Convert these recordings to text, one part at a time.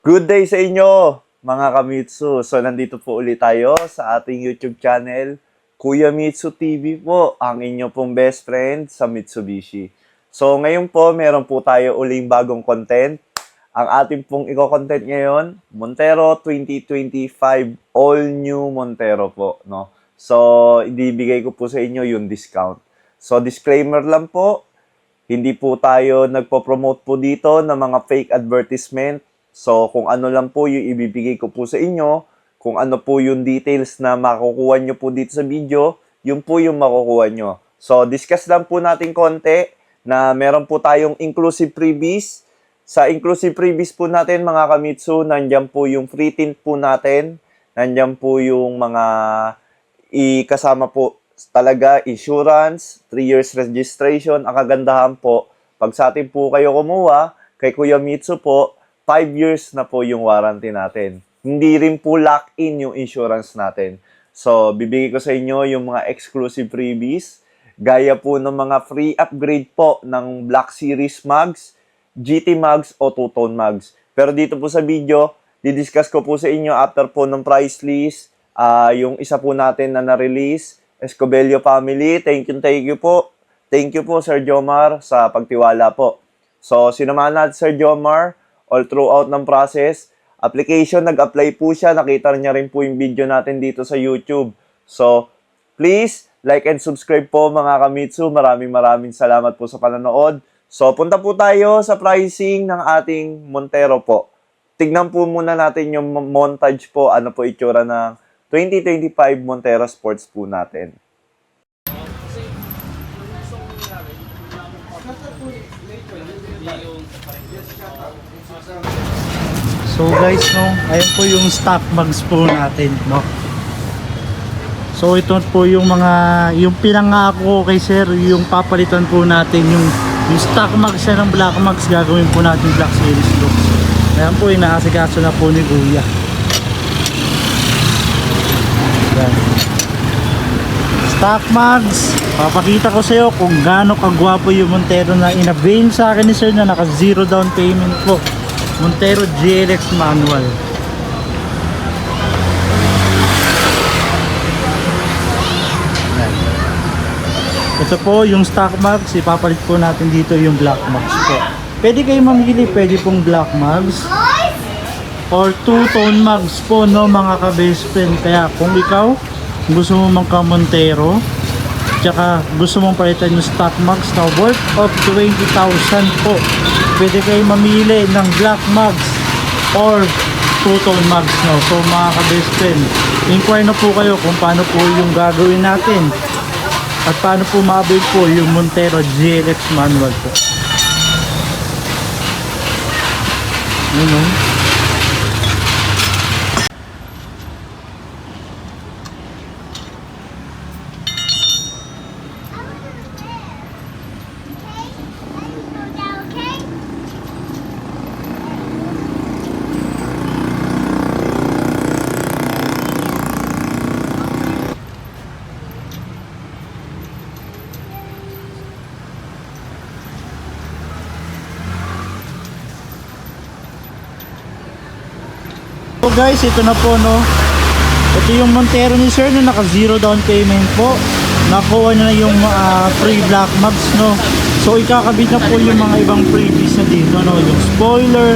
Good day sa inyo, mga Kamitsu. So, nandito po ulit tayo sa ating YouTube channel, Kuya Mitsu TV po, ang inyo pong best friend sa Mitsubishi. So, ngayon po, meron po tayo uling bagong content. Ang ating pong i-content ngayon, Montero 2025 All New Montero po, no? So, ibibigay ko po sa inyo yung discount. So, disclaimer lang po, hindi po tayo nagpo-promote po dito ng mga fake advertisement. So, kung ano lang po yung ibibigay ko po sa inyo, kung ano po yung details na makukuha nyo po dito sa video, yun po yung makukuha nyo. So, discuss lang po natin konti na meron po tayong inclusive freebies. Sa inclusive freebies po natin, mga Kamitsu, nandyan po yung free tint po natin. Nandyan po yung mga ikasama po talaga, insurance, 3 years registration. Ang kagandahan po, pag sa atin po kayo kumuha, kay Kuya Mitsu po, 5 years na po yung warranty natin. Hindi rin po lock-in yung insurance natin. So, bibigay ko sa inyo yung mga exclusive freebies. Gaya po ng mga free upgrade po ng Black Series mugs, GT mugs o two-tone mugs. Pero dito po sa video, didiscuss ko po sa inyo after po ng price list, yung isa po natin na na-release, Escobedo Family. Thank you po. Thank you po, Sir Jomar, sa pagtiwala po. So, sinamahan natin Sir Jomar all throughout ng process. Application, nag-apply po siya. Nakita niya rin po yung video natin dito sa YouTube. So, please, like and subscribe po mga Kamitsu. Maraming salamat po sa panonood. So, punta po tayo sa pricing ng ating Montero po. Tignan po muna natin yung montage po. Ano po itsura ng 2025 Montero Sports po natin. So guys, no, ayan po yung stock mugs po natin, no. So ito po yung yung pinangako ko kay sir, yung papalitan po natin yung stock mugs ng black mugs, gagawin po natin Black Series look. Ayan po, inaasikaso na po ni Kuya. Ayan. Stock mugs, papakita ko sa iyo kung gaano kagwapo yung Montero na in-avail sa akin ni sir na naka 0 down payment po. Montero GLX manual. Ayan. Ito po yung stock mugs, ipapalit po natin dito yung black mugs po. Pwede kayo mamili, pwede pong black mugs or two-tone mugs po, no, mga ka-best friend. Kaya kung ikaw gusto mo magka Montero, tsaka gusto mong palitan yung stock mugs na worth of 20,000 po, pwede kayo mamili ng black mugs or two-tone mugs, no. So mga ka-best friend, inquire na po kayo kung paano po yung gagawin natin at paano po ma-avail po yung Montero GLX manual po. Yun, so guys, ito na po, no. Ito yung Montero ni sir na naka 0 down payment po. Nakuha na yung free black mugs, no. So ikakabit na po yung mga ibang freebies na dito, no. Yung spoiler,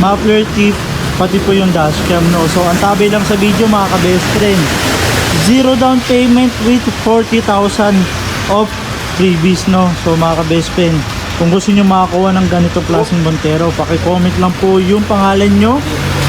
muffler tip, pati po yung dashcam, no. So ang tabi lang sa video, mga ka-best friend, 0 down payment with 40,000 of freebies, no. So mga ka-best friend, kung gusto nyo makakuha ng ganito klaseng Montero, paki-comment lang po yung pangalan nyo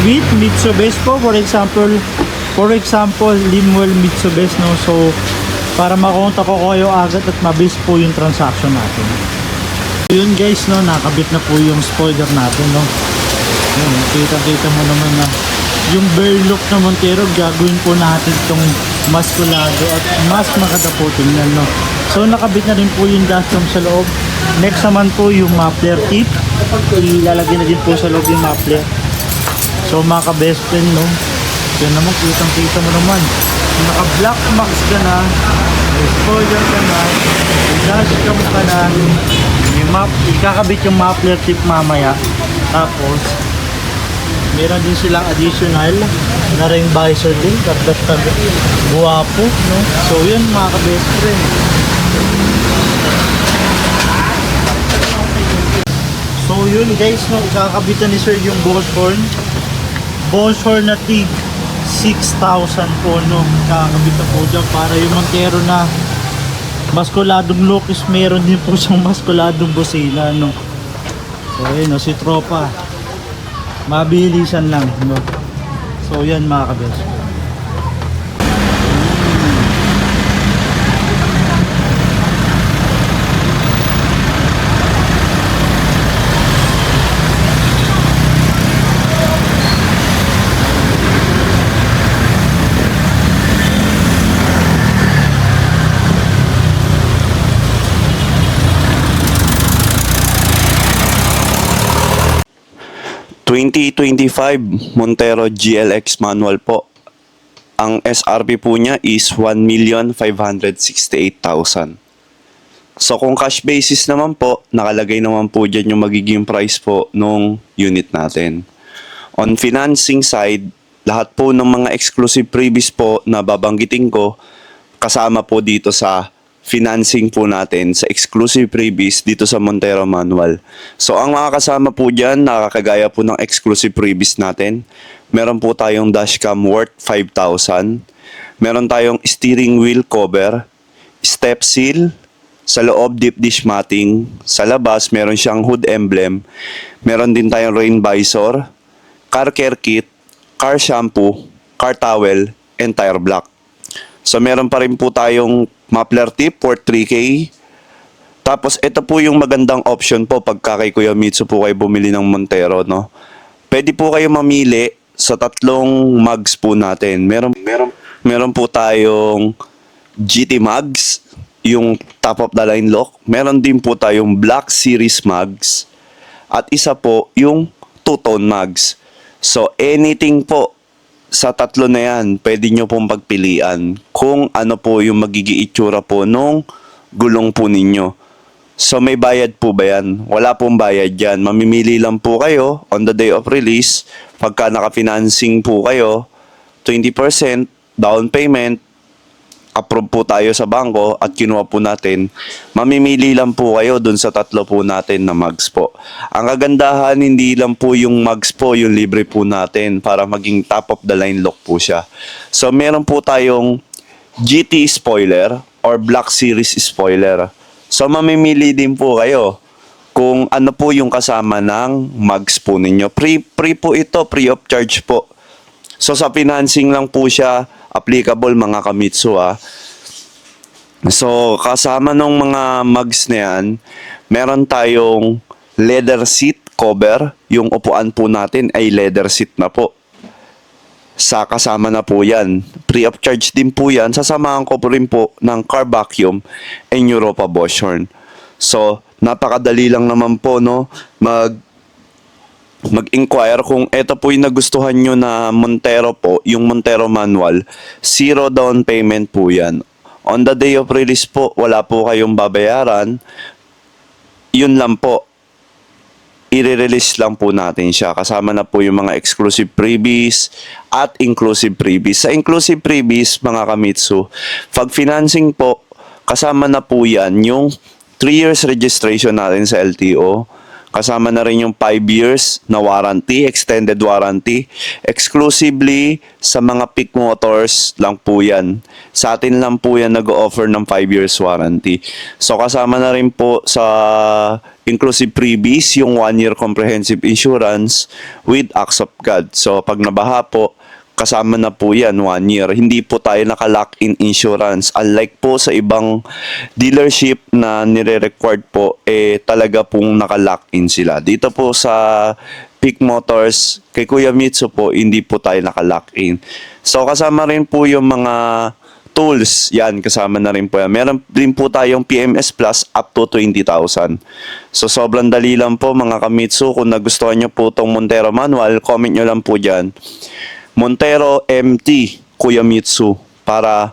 with Mitsubishi po, for example Limwell Mitsubishi, no. So para makontak ko kayo agad at mabilis po yung transaction natin. Yun guys, no, nakabit na po yung spoiler natin, no. Yun, kita mo naman na yung bare look na Montero, gagawin po natin itong mas kulado at mas maganda po tingnan, no. So nakabit na rin po yung dashcam sa loob. Next naman po yung muffler tip, ilalagay na din po sa loob yung muffler. So mga ka-best friend, no, yan naman, kitang-kita mo naman, naka-black max ka na, spoiler ka na, dashcam ka na, may ikakabit yung muffler tip mamaya. Tapos Meron din silang additional na ring visor din. Dagdag guwapo, no? So yun mga ka-best friend. So yun guys, no, ikakabitan ni sir yung Bosch horn na tig 6,000 po, no. Ikakabitan po dyan para yung Montero na maskuladong look is meron din po siyang maskuladong busina, no. So yun, no, si Tropa mabilisan lang, no. So yan mga kabes. 2025 Montero GLX manual po. Ang SRP po niya is 1,568,000. So kung cash basis naman po, nakalagay naman po dyan yung magiging price po nung unit natin. On financing side, lahat po ng mga exclusive previous po na babanggitin ko, kasama po dito sa financing po natin sa exclusive freebies dito sa Montero Manual. So ang mga kasama po dyan, nakakagaya po ng exclusive freebies natin. Meron po tayong dashcam worth 5,000. Meron tayong steering wheel cover, step seal, sa loob deep dish matting, sa labas meron siyang hood emblem. Meron din tayong rain visor, car care kit, car shampoo, car towel, and tire block. So meron pa rin po tayong muffler tip for 3K. Tapos ito po yung magandang option po pagka kay Kuya Mitsu po kayo bumili ng Montero, no. Pwede po kayo mamili sa tatlong mugs po natin. Meron po tayong GT mugs, yung top of the line lock. Meron din po tayong Black Series mugs. At isa po yung two-tone mugs. So anything po sa tatlo na yan, pwede nyo pong pagpilian kung ano po yung magiging itsura po nung gulong po ninyo. So may bayad po ba yan? Wala pong bayad yan. Mamimili lang po kayo on the day of release. Pagka naka-financing po kayo, 20% down payment, approve po tayo sa bangko at kinuha po natin, mamimili lang po kayo dun sa tatlo po natin na mugs po. Ang kagandahan, hindi lang po yung mugs po, yung libre po natin para maging top of the line look po siya. So meron po tayong GT spoiler or Black Series spoiler. So mamimili din po kayo kung ano po yung kasama ng mugs po ninyo. Free po ito, free of charge po. So sa financing lang po siya applicable mga Kamitsu ha. So kasama nung mga mugs na yan, meron tayong leather seat cover. Yung upuan po natin ay leather seat na po. Sa kasama na po yan. Free of charge din po yan. Sasamahan ko po rin po ng car vacuum and Europa Bosch horn. So napakadali lang naman po, no, mag-inquire kung ito po yung nagustuhan nyo na Montero po, yung Montero manual. 0 down payment po yan. On the day of release po, wala po kayong babayaran. Yun lang po. I-release lang po natin siya. Kasama na po yung mga exclusive freebies at inclusive freebies. Sa inclusive freebies, mga Kamitsu, pag financing po, kasama na po yan yung 3 years registration natin sa LTO. Kasama na rin yung 5 years na warranty, extended warranty. Exclusively sa mga Peak Motors lang po yan. Sa atin lang po yan nag-offer ng 5 years warranty. So kasama na rin po sa inclusive freebies yung 1-year comprehensive insurance with acts of God. So pag nabaha po, kasama na po yan 1 year. Hindi po tayo naka-lock-in insurance. Unlike po sa ibang dealership na nire-required po, talaga pong naka-lock-in sila. Dito po sa Peak Motors, kay Kuya Mitsu po, hindi po tayo naka-lock-in. So kasama rin po yung mga tools. Yan, kasama na rin po yan. Meron din po tayong PMS Plus up to 20,000. So sobrang dali lang po mga Kamitsu. Kung nagustuhan nyo po itong Montero manual, comment nyo lang po dyan. Montero MT Kuya Mitsu para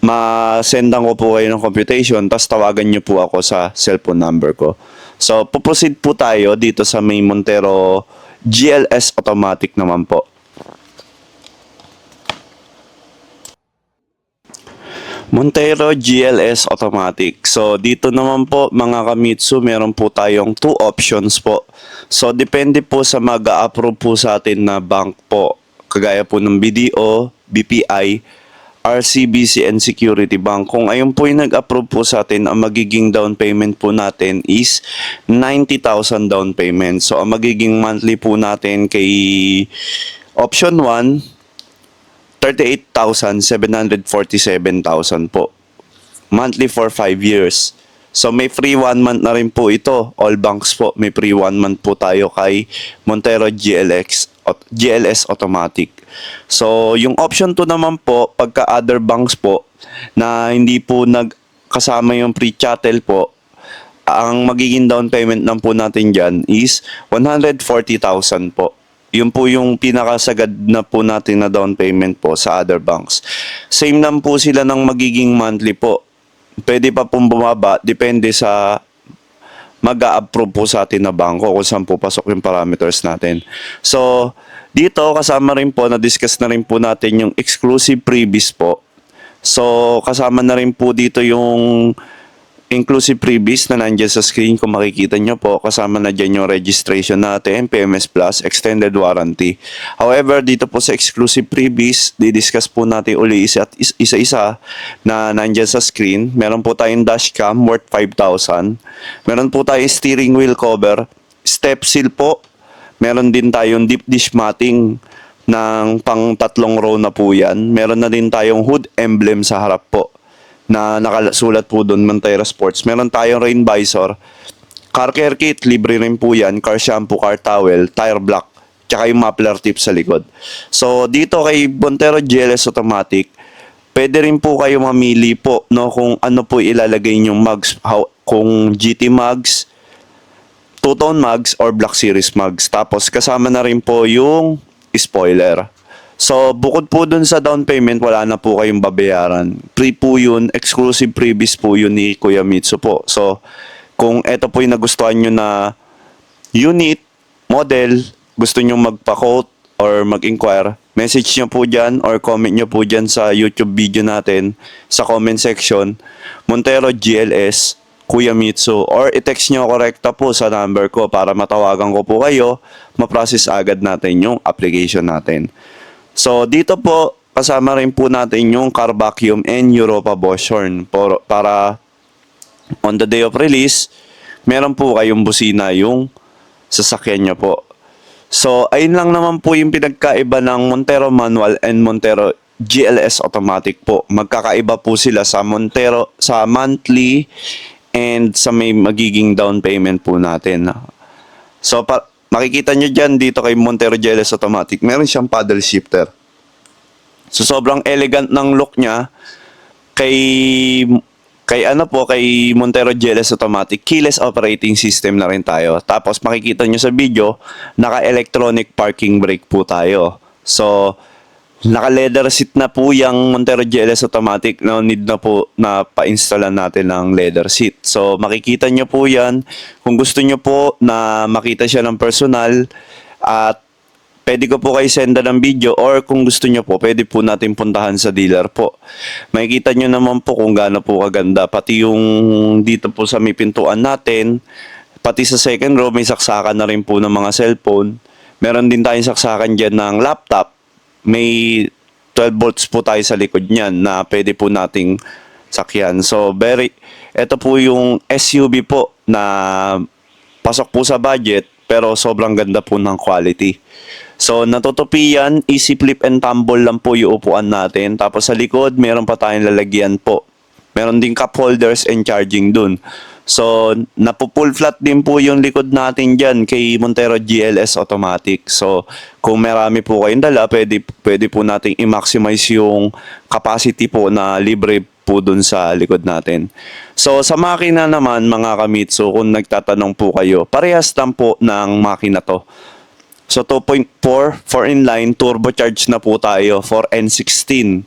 ma-sendan ko po kayo ng computation, tapos tawagan nyo po ako sa cellphone number ko. So, puproceed po tayo dito sa may Montero GLS Automatic naman po. Montero GLS Automatic. So, dito naman po mga kamitsu, meron po tayong 2 options po. So, depende po sa mag-a-approve po sa atin na bank po. Kagaya po ng BDO, BPI, RCBC and Security Bank. Kung ayun po yung nag-approve po sa atin, ang magiging down payment po natin is 90,000 down payment. So, ang magiging monthly po natin kay option 1, 38,747,000 po. Monthly for 5 years. So may free 1 month na rin po ito. All banks po, may free 1 month po tayo kay Montero GLS Automatic. So yung option 2 naman po, pagka other banks po, na hindi po nagkasama yung free chattel po, ang magiging down payment lang po natin dyan is 140,000 po. Yun po yung pinakasagad na po natin na down payment po sa other banks. Same lang po sila ng magiging monthly po. Pwede pa pong bumaba, depende sa mag-a-approve po sa atin na bangko kung saan po pasok yung parameters natin. So, dito kasama rin po, na-discuss na rin po natin yung exclusive freebies po. So, kasama na rin po dito yung inclusive freebies na nandiyan sa screen. Kung makikita nyo po, kasama na dyan yung registration natin, PMS Plus, extended warranty. However, dito po sa exclusive freebies, didiscuss po natin uli isa-isa na nandiyan sa screen. Meron po tayong dashcam worth 5,000. Meron po tayong steering wheel cover, step seal po. Meron din tayong deep dish matting ng pang 3 row na po yan. Meron na din tayong hood emblem sa harap po na nakasulat po doon, Montero Sports. Meron tayong rain visor, car care kit, libre rin po yan, car shampoo, car towel, tire block, tsaka yung muffler tip sa likod. So, dito kay Montero GLS Automatic, pwede rin po kayo mamili po, no, kung ano po ilalagay yung mugs, kung GT mugs, two-tone mugs, or Black Series mugs. Tapos, kasama na rin po yung spoiler. So, bukod po dun sa down payment, wala na po kayong babayaran. Free po yun, exclusive freebies po yun ni Kuya Mitsu po. So, kung eto po yung nagustuhan nyo na unit, model, gusto nyo magpa-quote or mag-inquire, message nyo po dyan or comment nyo po dyan sa YouTube video natin sa comment section, Montero GLS, Kuya Mitsu, or i-text nyo korekta po sa number ko para matawagan ko po kayo, ma-process agad natin yung application natin. So, dito po, kasama rin po natin yung car vacuum and Europa Bosch horn para on the day of release, meron po kayong busina yung sasakyan nyo po. So, ayun lang naman po yung pinagkaiba ng Montero Manual and Montero GLS Automatic po. Magkakaiba po sila sa Montero, sa monthly and sa may magiging down payment po natin. So, makikita nyo dyan dito kay Montero GLS Automatic, meron siyang paddle shifter. So, sobrang elegant ng look niya. Kay Montero GLS Automatic, keyless operating system na rin tayo. Tapos, makikita nyo sa video, naka-electronic parking brake po tayo. So, naka-leather seat na po yung Montero GLS Automatic. No need na po na pa-installan natin ng leather seat. So, makikita nyo po yan. Kung gusto nyo po na makita siya ng personal, at pwede ko po kayo senda ng video, or kung gusto nyo po, pwede po natin puntahan sa dealer po. Makikita nyo naman po kung gaano po kaganda. Pati yung dito po sa may pintuan natin, pati sa second row, may saksakan na rin po ng mga cellphone. Meron din tayong saksakan dyan ng laptop. May 12 volts po tayo sa likod niyan na pwede po nating sakyan. So, ito po yung SUV po na pasok po sa budget pero sobrang ganda po ng quality. So, natutupi yan, easy flip and tumble lang po yung upuan natin. Tapos sa likod, meron pa tayong lalagyan po. Meron din cup holders and charging dun. So, napo-full flat din po yung likod natin dyan kay Montero GLS Automatic. So, kung marami po kayong dala, pwede po nating i-maximize yung capacity po na libre po dun sa likod natin. So, sa makina naman, mga kamitsu, kung nagtatanong po kayo, parehas lang po ng makina to. So, 2.4, 4 inline, turbocharged na po tayo for N16.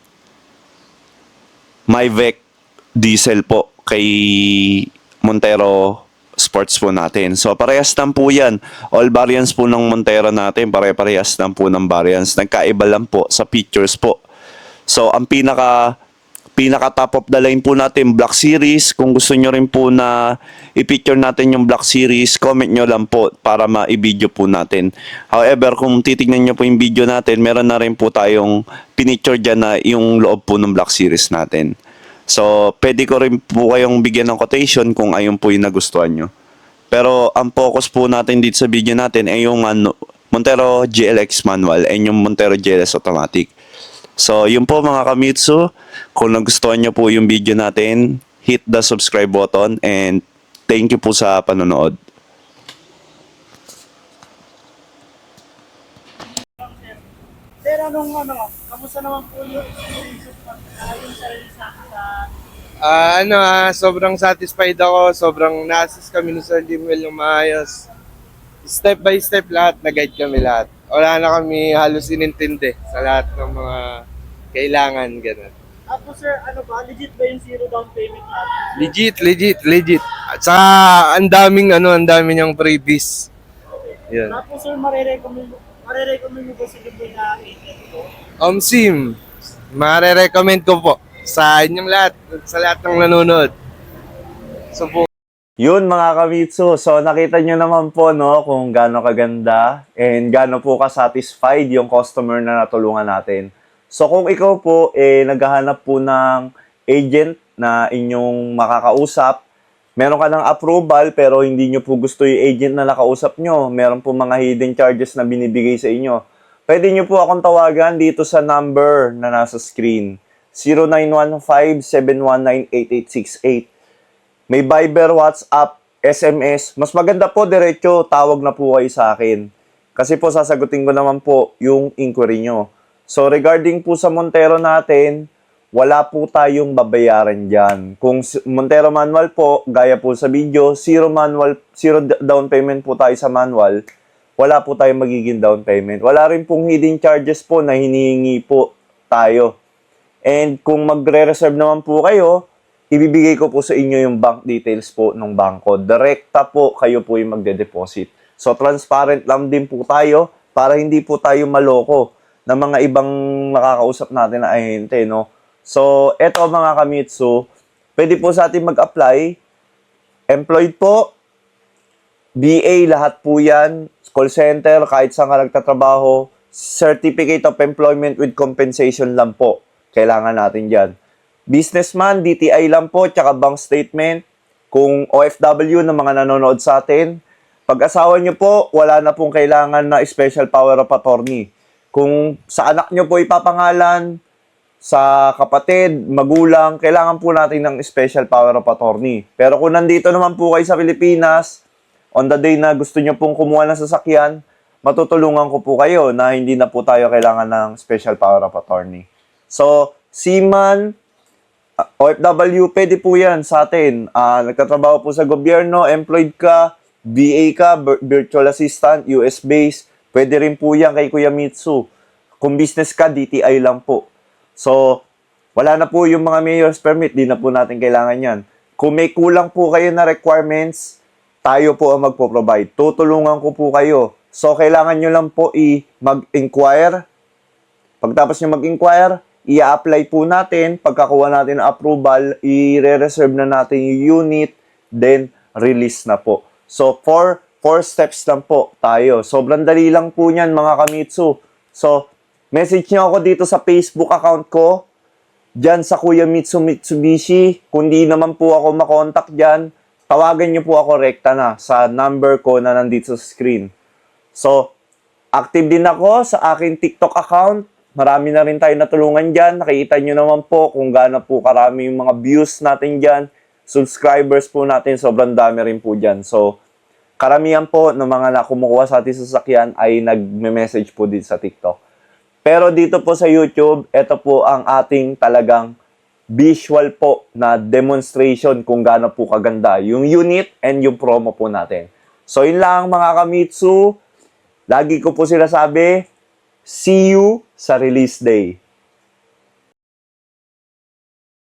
MyVec diesel po kay Montero sports po natin. So parehas lang po yan. All variants po ng Montero natin, pare-parehas lang po ng variants. Nagkaiba lang po sa features po. So ang pinaka top of the line po natin, Black Series. Kung gusto nyo rin po na i-picture natin yung Black Series, comment nyo lang po para ma-i-video po natin. However, kung titignan nyo po yung video natin, meron na rin po tayong pinicture dyan na yung loob po ng Black Series natin. So, pwede ko rin po kayong bigyan ng quotation kung ayun po yung nagustuhan nyo. Pero ang focus po natin dito sa video natin ay yung Montero GLX manual and yung Montero GLS automatic. So, yun po mga Kamitsu. Kung nagustuhan nyo po yung video natin, hit the subscribe button and thank you po sa panonood. Sir, kamusta naman po yung experience yung sarili sa Sobrang satisfied ako. Sobrang na-assist kami ni Sir Limuel ng maayos. Step by step lahat, nag-guide kami lahat. Wala na kami halos inintindi sa lahat ng mga kailangan, gano'n. Tapos sir, legit ba yung zero down payment natin? Legit. At saka, ang daming niyang freebies. Yan. Tapos sir, marirecommend mo ba si Liboy na agent ko? Sim, mare-recommend ko po sa inyong lahat, sa lahat ng nanonood. So po, Yun mga Kamitsu, so nakita nyo naman po no kung gaano kaganda and gaano po ka-satisfied yung customer na natulungan natin. So kung ikaw po naghahanap po ng agent na inyong makakausap, meron ka ng approval pero hindi nyo po gusto yung agent na nakausap nyo, meron po mga hidden charges na binibigay sa inyo. Pwede nyo po akong tawagan dito sa number na nasa screen, 0915-719-8868. May Viber, WhatsApp, SMS. Mas maganda po, diretso, tawag na po kayo sa akin. Kasi po, sasagutin ko naman po yung inquiry nyo. So, regarding po sa Montero natin, wala po tayong babayaran dyan. Kung Montero manual po, gaya po sa video, zero down payment po tayo sa manual, wala po tayong magiging down payment. Wala rin pong hidden charges po na hinihingi po tayo. And kung magre-reserve naman po kayo, ibibigay ko po sa inyo yung bank details po ng bangko. Direkta po kayo po yung magde-deposit. So, transparent lang din po tayo para hindi po tayo maloko ng mga ibang nakakausap natin na ahente, no? So, eto mga Kamitsu, pwede po sa atin mag-apply. Employed po, BA, lahat po yan. Call center, kahit saan ka nagtatrabaho. Certificate of Employment with Compensation lang po. Kailangan natin dyan. Businessman, DTI lang po, tsaka bank statement. Kung OFW na mga nanonood sa atin. Pag-asawa nyo po, wala na pong kailangan na special power of attorney. Kung sa anak nyo po ipapangalan, sa kapatid, magulang, kailangan po natin ng special power of attorney. Pero kung nandito naman po kayo sa Pilipinas, on the day na gusto nyo pong kumuha ng sasakyan, matutulungan ko po kayo na hindi na po tayo kailangan ng special power of attorney. So, seaman, OFW, pwede po yan sa atin. Nagtatrabaho po sa gobyerno, employed ka, BA ka, virtual assistant, US based, pwede rin po yan kay Kuya Mitsu. Kung business ka, DTI lang po. So, wala na po yung mga mayor's permit, di na po natin kailangan yan. Kung may kulang po kayo na requirements, tayo po ang magpo-provide. Tutulungan ko po kayo. So, kailangan nyo lang po mag-inquire. Pagtapos nyo mag-inquire, i-apply po natin. Pagkakuha natin ng approval, i-reserve na natin yung unit, then release na po. So, four steps lang po tayo. Sobrang dali lang po niyan mga Kamitsu. So, message nyo ako dito sa Facebook account ko, dyan sa Kuya Mitsu Mitsubishi. Kung di naman po ako makontak dyan, tawagan nyo po ako rekta na sa number ko na nandito sa screen. So, active din ako sa aking TikTok account. Marami na rin tayo natulungan dyan. Nakikita nyo naman po kung gaano po karami yung mga views natin dyan. Subscribers po natin, sobrang dami rin po dyan. So, karamihan po ng mga nakumukuha sa ating sasakyan ay nagme-message po din sa TikTok. Pero dito po sa YouTube, ito po ang ating talagang visual po na demonstration kung gaano po kaganda yung unit and yung promo po natin. So, yun lang mga Kamitsu. Lagi ko po sila sabi, see you sa release day.